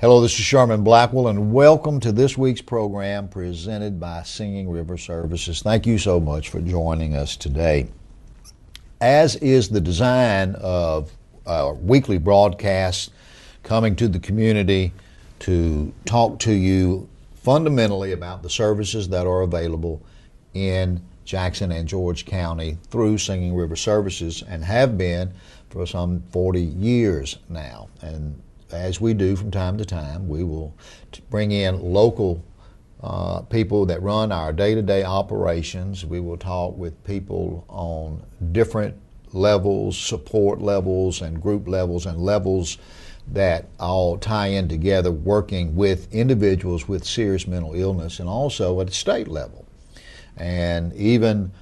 Hello, this is Sherman Blackwell, and welcome to this week's program presented by Singing River Services. Thank you so much for joining us today. As is the design of our weekly broadcasts, coming to the community to talk to you fundamentally about the services that are available in Jackson and George County through Singing River Services and have been for some 40 years now. And as we do from time to time, we will bring in local people that run our day-to-day operations. We will talk with people on different levels, support levels and group levels and levels that all tie in together, working with individuals with serious mental illness, and also at the state level. And even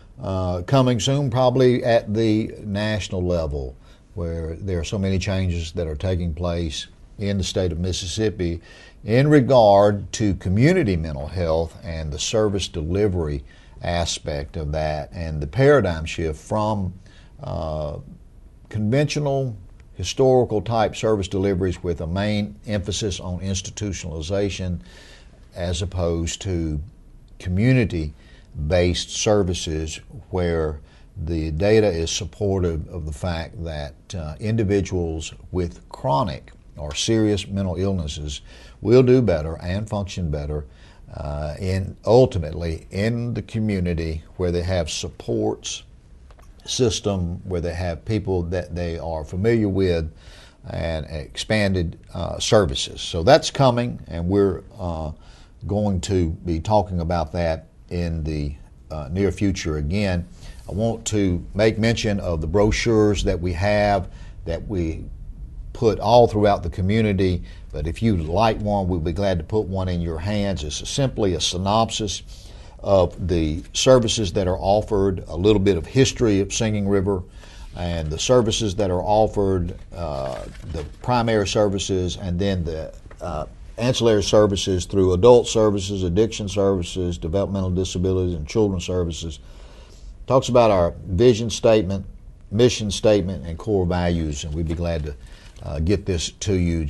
coming soon probably at the national level, where there are so many changes that are taking place in the state of Mississippi in regard to community mental health and the service delivery aspect of that, and the paradigm shift from conventional historical type service deliveries with a main emphasis on institutionalization as opposed to community-based services where the data is supportive of the fact that individuals with chronic or serious mental illnesses will do better and function better ultimately in the community where they have supports system, where they have people that they are familiar with, and expanded services. So that's coming, and we're going to be talking about that in the near future again. I want to make mention of the brochures that we have that we put all throughout the community, but if you'd like one, we'll be glad to put one in your hands. It's simply a synopsis of the services that are offered, a little bit of history of Singing River, and the services that are offered, the primary services, and then the ancillary services through adult services, addiction services, developmental disabilities, and children's services. Talks about our vision statement, mission statement, and core values, and we'd be glad to get this to you.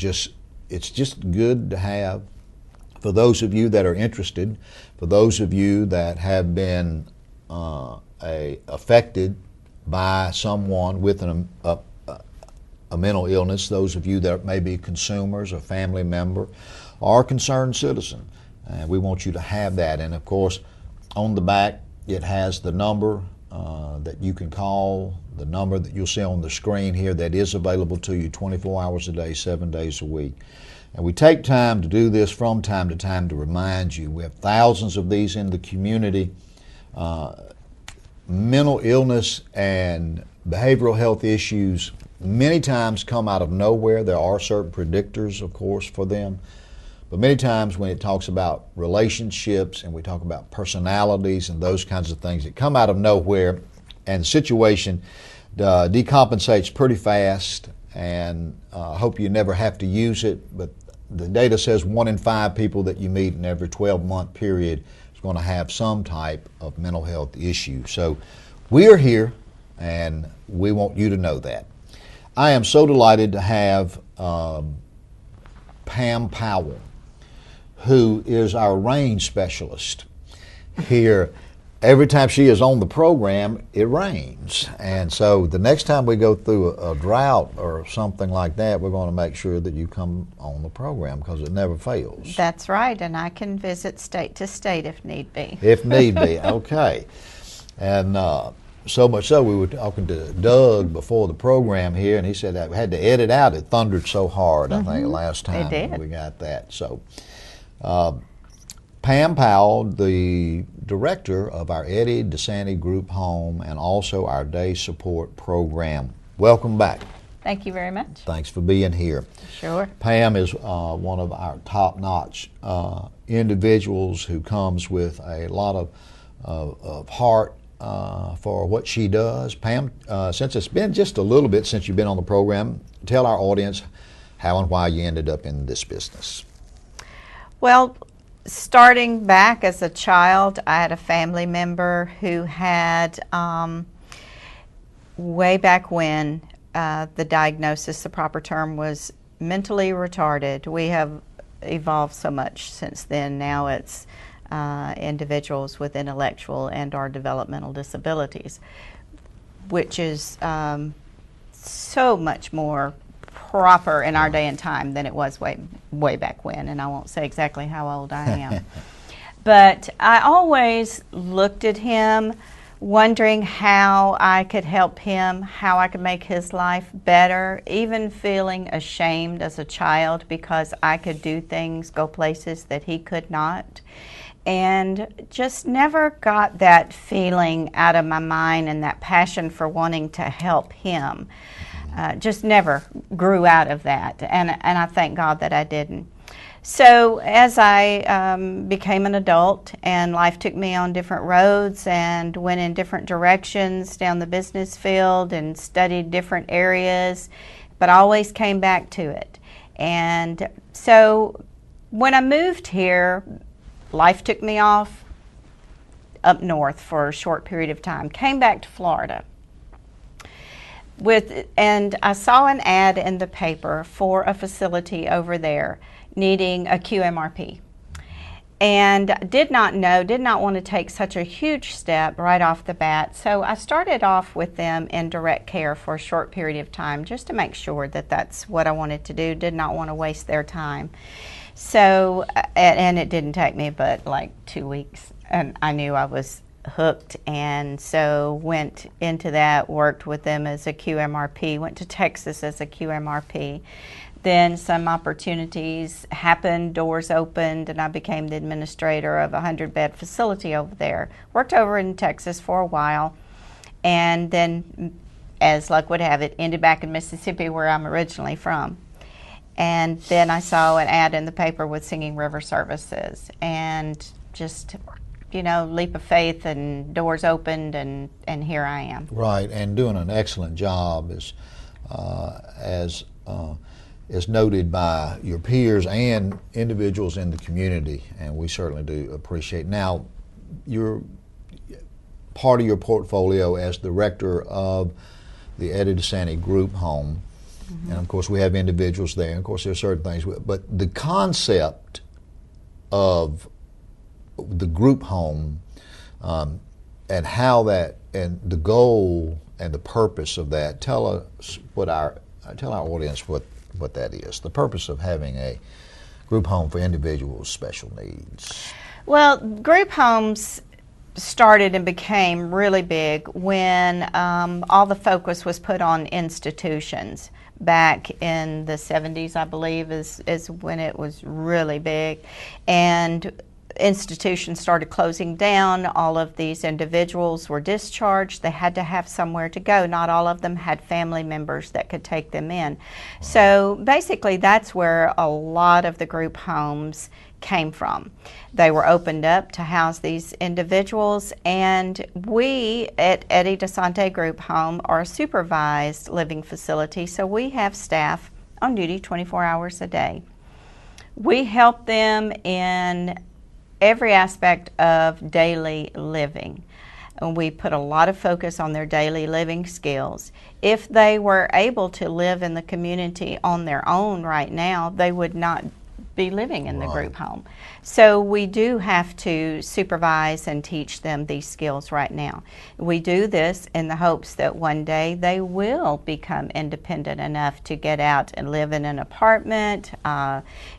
It's just good to have for those of you that are interested, for those of you that have been affected by someone with a mental illness, those of you that may be consumers, a family member, or a concerned citizen. And we want you to have that. And of course, on the back, it has the number that you can call, the number that you'll see on the screen here that is available to you 24 hours a day, 7 days a week. And we take time to do this from time to time to remind you. We have thousands of these in the community. Mental illness and behavioral health issues many times come out of nowhere. There are certain predictors, of course, for them. But many times when it talks about relationships and we talk about personalities and those kinds of things that come out of nowhere, and the situation decompensates pretty fast, and I hope you never have to use it, but the data says 1 in 5 people that you meet in every 12-month period is going to have some type of mental health issue. So we are here, and we want you to know that. I am so delighted to have Pam Powell, who is our rain specialist here. Every time she is on the program, it rains. And so the next time we go through a drought or something like that, we're going to make sure that you come on the program because it never fails. That's right, and I can visit state to state if need be. If need be, okay. And so much so, we were talking to Doug before the program here, and he said that we had to edit out. It thundered so hard, I think, last time we got that. So, Pam Powell, the director of our Eddie DeSanti Group Home and also our Day Support Program. Welcome back. Thank you very much. Thanks for being here. Sure. Pam is one of our top-notch individuals who comes with a lot of heart for what she does. Pam, since it's been just a little bit since you've been on the program, tell our audience how and why you ended up in this business. Well, starting back as a child, I had a family member who had, way back when, the diagnosis, the proper term was mentally retarded. We have evolved so much since then. Now it's individuals with intellectual and or developmental disabilities, which is so much more proper in our day and time than it was way back when. And I won't say exactly how old I am. But I always looked at him wondering how I could help him, how I could make his life better, even feeling ashamed as a child because I could do things, go places that he could not. And just never got that feeling out of my mind, and that passion for wanting to help him. Just never grew out of that, and I thank God that I didn't. So as I became an adult and life took me on different roads and went in different directions down the business field and studied different areas, but I always came back to it. And so when I moved here, life took me off up north for a short period of time, came back to Florida. And I saw an ad in the paper for a facility over there needing a QMRP, and did not want to take such a huge step right off the bat. So I started off with them in direct care for a short period of time just to make sure that that's what I wanted to do, did not want to waste their time. So, and it didn't take me but like 2 weeks, and I knew I was hooked, and so went into that, worked with them as a QMRP, went to Texas as a QMRP. Then some opportunities happened, doors opened, and I became the administrator of a 100-bed facility over there. Worked over in Texas for a while, and then, as luck would have it, ended back in Mississippi, where I'm originally from. And then I saw an ad in the paper with Singing River Services, and just, leap of faith, and doors opened, and here I am. Right, and doing an excellent job as noted by your peers and individuals in the community, and we certainly do appreciate. Now, you're part of your portfolio as director of the Eddie DeSanti Group Home, and of course we have individuals there, and of course there are certain things, but the concept of the group home and how that, and the goal and the purpose of that, tell our audience what that is, the purpose of having a group home for individuals with special needs. Well, group homes started and became really big when all the focus was put on institutions. Back in the 70s, I believe, is when it was really big. And institutions started closing down. All of these individuals were discharged. They had to have somewhere to go. Not all of them had family members that could take them in. So basically that's where a lot of the group homes came from. They were opened up to house these individuals, and we at Eddie DeSanti Group Home are a supervised living facility, so we have staff on duty 24 hours a day. We help them in every aspect of daily living. And we put a lot of focus on their daily living skills. If they were able to live in the community on their own right now, they would not be living in the group home. So we do have to supervise and teach them these skills right now. We do this in the hopes that one day they will become independent enough to get out and live in an apartment,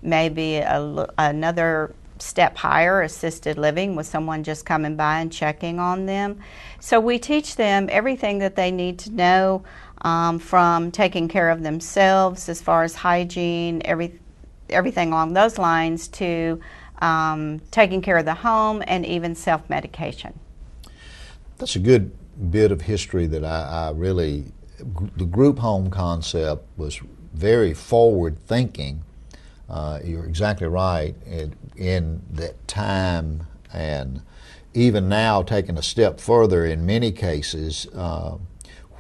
maybe another step higher, assisted living, with someone just coming by and checking on them. So we teach them everything that they need to know, from taking care of themselves as far as hygiene, everything along those lines, to taking care of the home and even self-medication. That's a good bit of history that I really, the group home concept was very forward thinking. You're exactly right in that time, and even now taking a step further in many cases,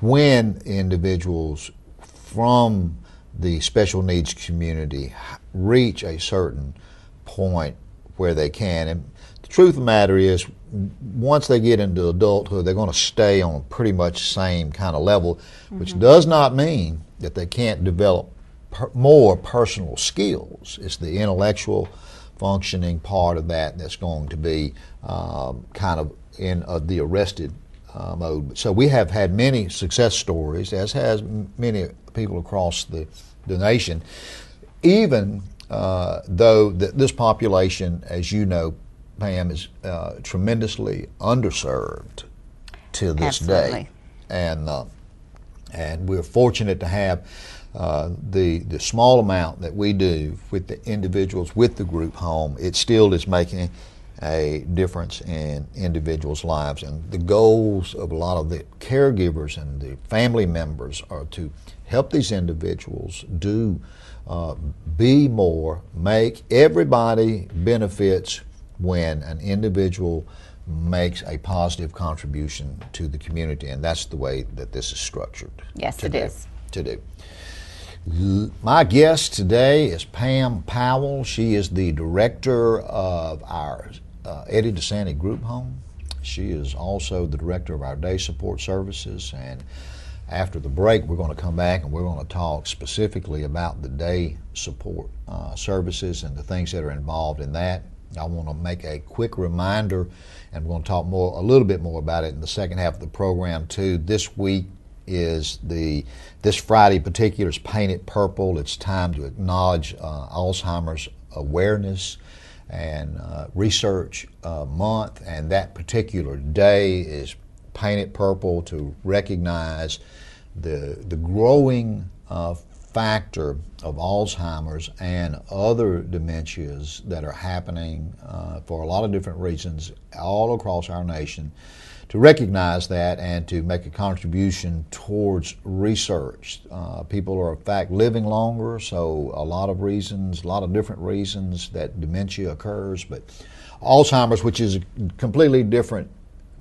when individuals from the special needs community reach a certain point where they can. And the truth of the matter is, once they get into adulthood, they're going to stay on pretty much the same kind of level, which does not mean that they can't develop more personal skills. It's the intellectual functioning part of that that's going to be kind of in the arrested mode. So we have had many success stories, as has many people across the nation, even though this population, as you know, Pam, is tremendously underserved to this Absolutely. day. And we're fortunate to have the small amount that we do with the individuals with the group home. It still is making a difference in individuals' lives. And the goals of a lot of the caregivers and the family members are to help these individuals do be more, make everybody benefits when an individual makes a positive contribution to the community, and that's the way that this is structured. Yes, it is. To do. My guest today is Pam Powell. She is the director of our Eddie DeSanti Group Home. She is also the director of our day support services, and after the break we're going to come back and we're going to talk specifically about the day support services and the things that are involved in that. I want to make a quick reminder, and we're going to talk a little bit more about it in the second half of the program too. This week is this Friday in particular is Paint It Purple. It's time to acknowledge Alzheimer's awareness and research month, and that particular day is Paint It Purple to recognize the growing factor of Alzheimer's and other dementias that are happening for a lot of different reasons all across our nation, to recognize that and to make a contribution towards research. People are in fact living longer, so a lot of different reasons that dementia occurs, but Alzheimer's, which is a completely different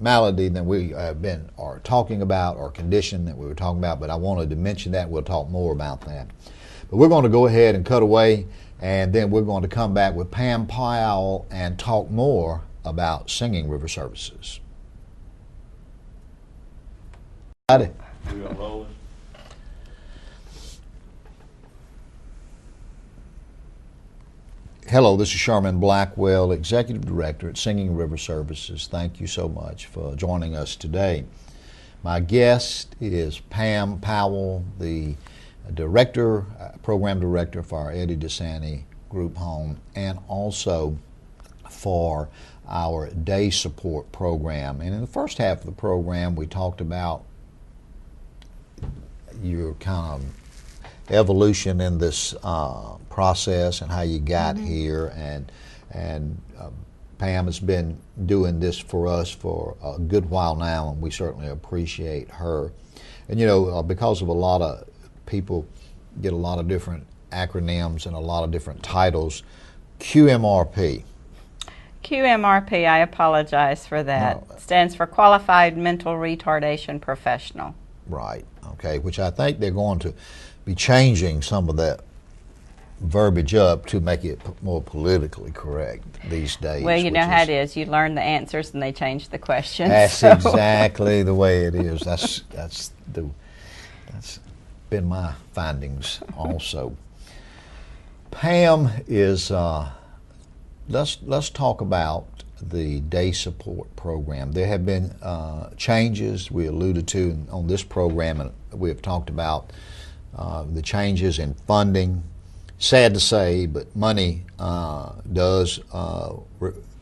malady than we have been or talking about, or condition that we were talking about, but I wanted to mention that. We'll talk more about that. But we're going to go ahead and cut away, and then we're going to come back with Pam Powell and talk more about Singing River Services. Howdy. We are rolling. Hello, this is Sherman Blackwell, Executive Director at Singing River Services. Thank you so much for joining us today. My guest is Pam Powell, the Director, Program Director for our Eddie DeSanti Group Home, and also for our day support program. And in the first half of the program, we talked about your kind of evolution in this process and how you got here, and Pam has been doing this for us for a good while now, and we certainly appreciate her. And you know, because of a lot of people get a lot of different acronyms and a lot of different titles, QMRP. QMRP, I apologize for that. No. Stands for Qualified Mental Retardation Professional. Right, okay, which I think they're going to be changing some of that verbiage up to make it more politically correct these days. Well, you know how it is. You learn the answers and they change the questions. That's so. exactly the way it is. That's been my findings also. Pam is, let's talk about the day support program. There have been changes we alluded to on this program, and we have talked about the changes in funding. Sad to say, but money does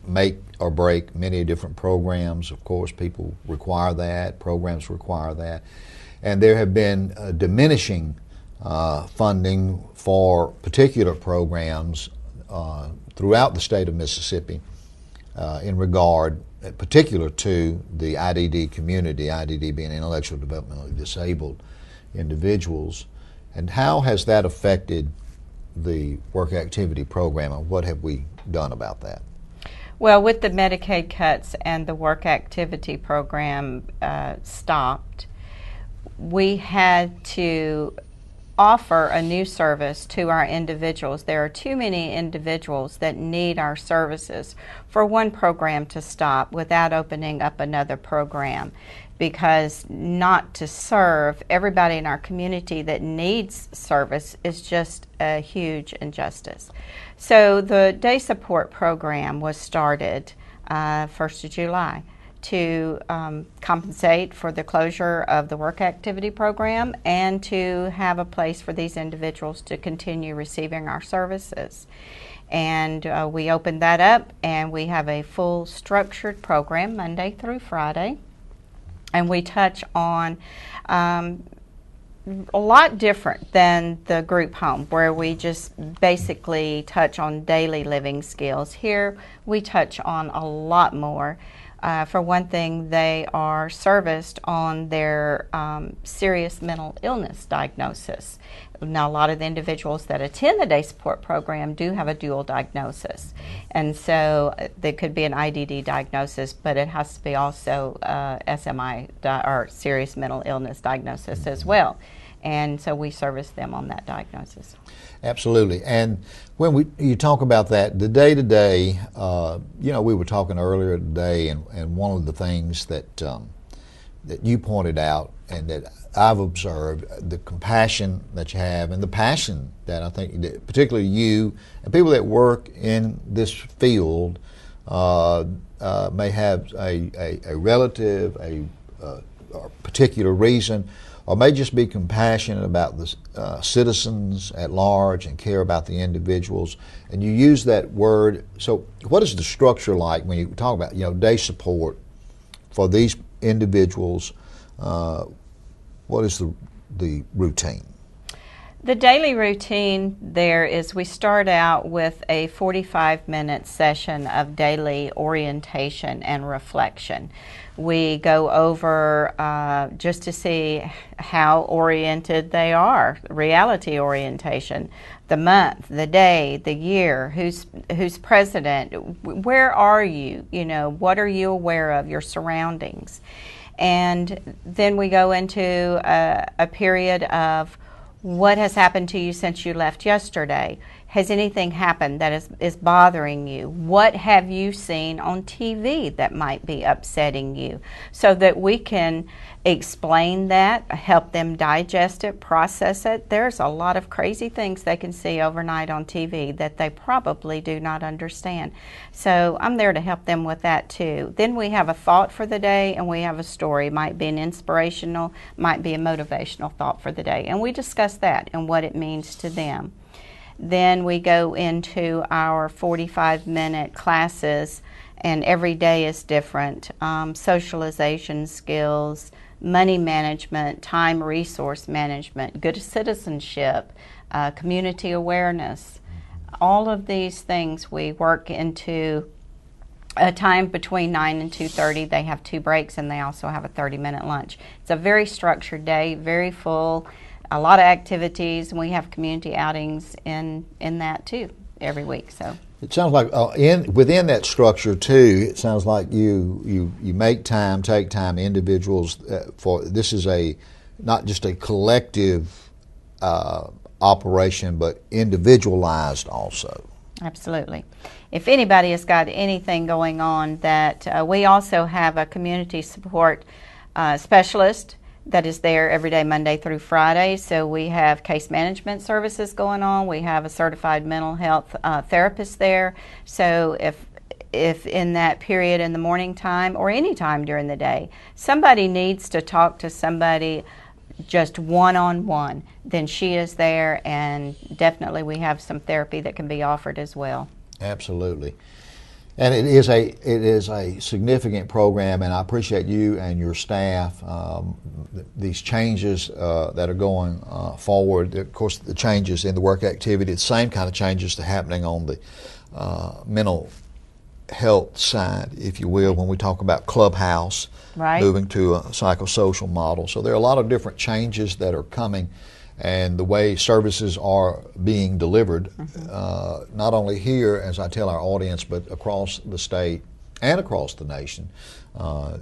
make or break many different programs. Of course, people require that, programs require that. And there have been diminishing funding for particular programs throughout the state of Mississippi in regard, particular to the IDD community, IDD being intellectual developmentally disabled individuals. And how has that affected the work activity program, and what have we done about that? Well, with the Medicaid cuts and the work activity program stopped, we had to offer a new service to our individuals. There are too many individuals that need our services for one program to stop without opening up another program. because not to serve everybody in our community that needs service is just a huge injustice. So the day support program was started 1st of July to compensate for the closure of the work activity program and to have a place for these individuals to continue receiving our services. And we opened that up, and we have a full structured program Monday through Friday. And we touch on a lot different than the group home, where we just basically touch on daily living skills. Here we touch on a lot more. For one thing, they are serviced on their serious mental illness diagnosis. Now, a lot of the individuals that attend the day support program do have a dual diagnosis. And so there could be an IDD diagnosis, but it has to be also SMI, or serious mental illness diagnosis as well. And so we service them on that diagnosis. Absolutely. And when you talk about that, the day-to-day, we were talking earlier today, and one of the things that that you pointed out and that I've observed, the compassion that you have and the passion that I think that particularly you and people that work in this field may have a relative, a particular reason, or may just be compassionate about the citizens at large and care about the individuals. And you use that word. So what is the structure like when you talk about, day support for these individuals? What is the routine? The daily routine there is we start out with a 45-minute session of daily orientation and reflection. We go over just to see how oriented they are, reality orientation, the month, the day, the year, who's president, where are you, what are you aware of, your surroundings. And then we go into a period of what has happened to you since you left yesterday. Has anything happened that is bothering you? What have you seen on TV that might be upsetting you? So that we can explain that, help them digest it, process it. There's a lot of crazy things they can see overnight on TV that they probably do not understand. So I'm there to help them with that too. Then we have a thought for the day, and we have a story. Might be an inspirational, might be a motivational thought for the day. And we discuss that and what it means to them. Then we go into our 45-minute classes, and every day is different. Socialization skills, money management, time resource management, good citizenship, community awareness. All of these things we work into a time between 9 and 2:30. They have 2 breaks, and they also have a 30-minute lunch. It's a very structured day, very full. A lot of activities, and we have community outings in that too every week. So it sounds like within that structure too. It sounds like you make time, take time, individuals for this is not just a collective operation, but individualized also. Absolutely. If anybody has got anything going on, that we also have a community support specialist that is there every day, Monday through Friday. So we have case management services going on. We have a certified mental health therapist there. So if in that period in the morning time or any time during the day, somebody needs to talk to somebody just one-on-one, then she is there, and definitely we have some therapy that can be offered as well. Absolutely. And it is a significant program, and I appreciate you and your staff. These changes that are going forward, of course, the changes in the work activity, the same kind of changes that are happening on the mental health side, if you will, when we talk about Clubhouse, right, moving to a psychosocial model. So there are a lot of different changes that are coming, and the way services are being delivered, not only here, as I tell our audience, but across the state and across the nation.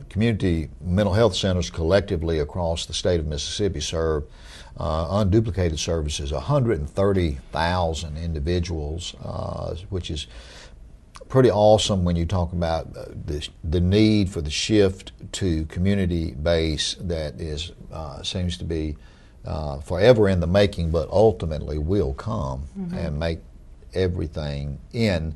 Community mental health centers collectively across the state of Mississippi serve unduplicated services, 130,000 individuals, which is pretty awesome when you talk about the need for the shift to community base that is seems to be forever in the making, but ultimately will come and make everything in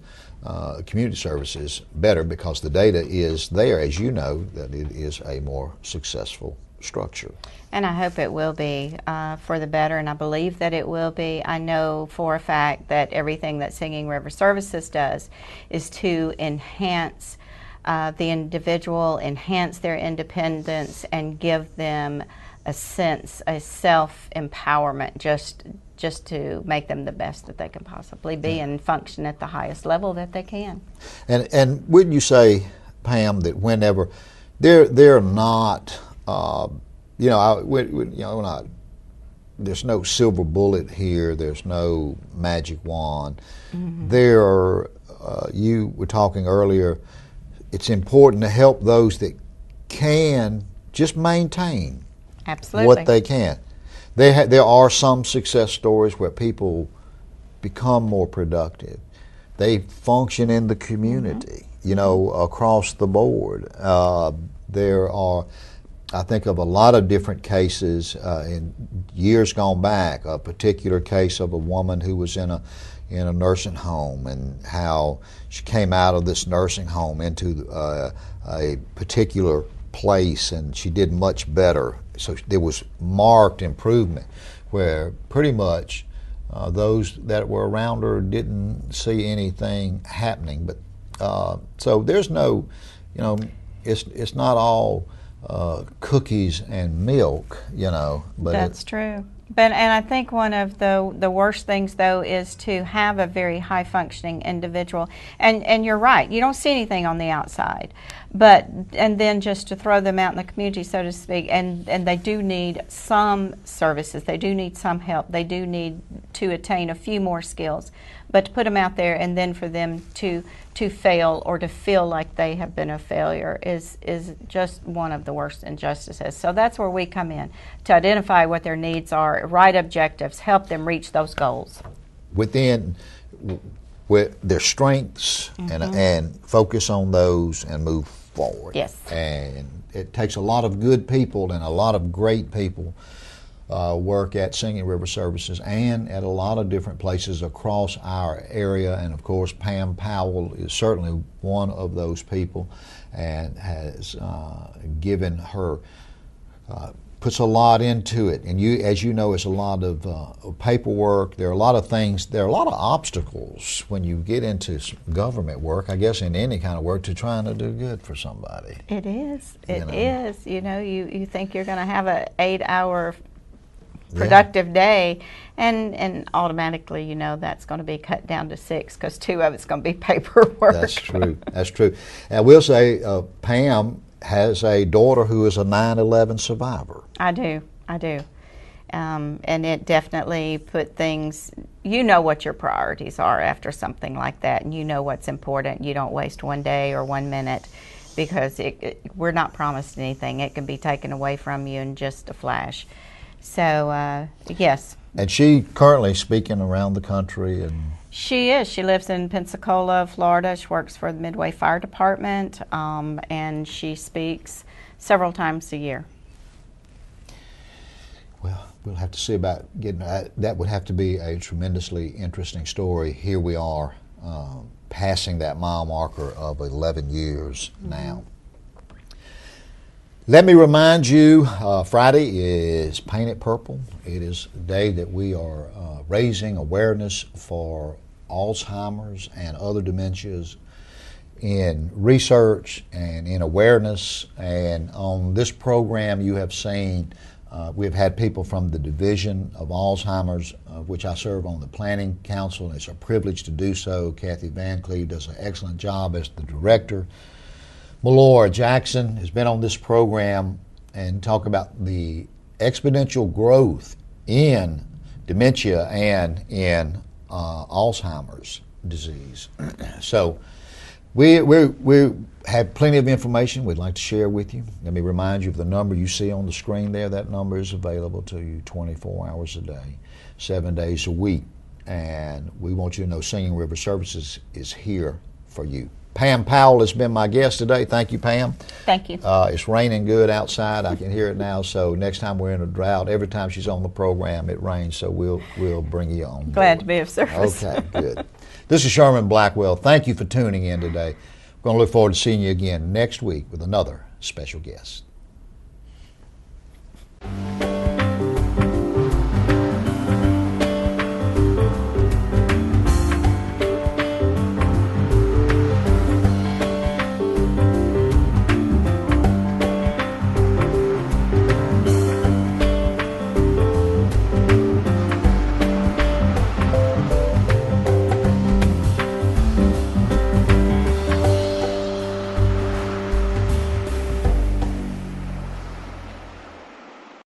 community services better, because the data is there, as you know, that it is a more successful structure. And I hope it will be for the better, and I believe that it will be. I know for a fact that everything that Singing River Services does is to enhance the individual, enhance their independence, and give them a sense, a self-empowerment, just to make them the best that they can possibly be and function at the highest level that they can. And wouldn't you say, Pam, that whenever they're not, there's no silver bullet here, there's no magic wand. There are, you were talking earlier, it's important to help those that can just maintain what they can. There are some success stories where people become more productive. They function in the community, across the board. There are, I think of a lot of different cases in years gone back, a particular case of a woman who was in a nursing home, and how she came out of this nursing home into a particular place, and she did much better. So there was marked improvement, where pretty much those that were around her didn't see anything happening. But so there's no, it's not all cookies and milk, But that's true. And I think one of the worst things, though, is to have a very high functioning individual. And you're right, you don't see anything on the outside, and then just to throw them out in the community, so to speak. And they do need some services. They do need some help. They do need to attain a few more skills. But to put them out there and then for them to fail or to feel like they have been a failure is just one of the worst injustices. So that's where we come in, to identify what their needs are, write objectives, help them reach those goals. Within with their strengths and focus on those and move forward. Yes. And it takes a lot of good people and a lot of great people work at Singing River Services and at a lot of different places across our area. And of course, Pam Powell is certainly one of those people, and has given her, puts a lot into it. And as you know, it's a lot of paperwork. There are a lot of things, there are a lot of obstacles when you get into government work, I guess in any kind of work, to trying to do good for somebody. It is. It is. You think you're going to have an 8-hour productive day, and automatically that's going to be cut down to 6, because 2 of it's going to be paperwork. That's true. That's true. And I will say, Pam has a daughter who is a 9/11 survivor. I do. And it definitely put things, what your priorities are after something like that, and you know what's important. You don't waste one day or 1 minute, because we're not promised anything. It can be taken away from you in just a flash. So, yes. And she currently speaking around the country. And she is. She lives in Pensacola, Florida. She works for the Midway Fire Department, and she speaks several times a year. Well, we'll have to see about getting that. Would have to be a tremendously interesting story. Here we are, passing that mile marker of 11 years now. Let me remind you, Friday is Paint It Purple. It is the day that we are raising awareness for Alzheimer's and other dementias in research and in awareness. And on this program, you have seen we've had people from the Division of Alzheimer's, which I serve on the Planning Council, and it's a privilege to do so. Kathy Van Cleve does an excellent job as the director. Melora Jackson has been on this program and talk about the exponential growth in dementia and in Alzheimer's disease. So we have plenty of information we'd like to share with you. Let me remind you of the number you see on the screen there. That number is available to you 24 hours a day, 7 days a week. And we want you to know Singing River Services is here for you. Pam Powell has been my guest today. Thank you, Pam. Thank you. It's raining good outside. I can hear it now. So next time we're in a drought, every time she's on the program, it rains. So we'll bring you on. Glad to be of service. Okay, good. This is Sherman Blackwell. Thank you for tuning in today. We're going to look forward to seeing you again next week with another special guest.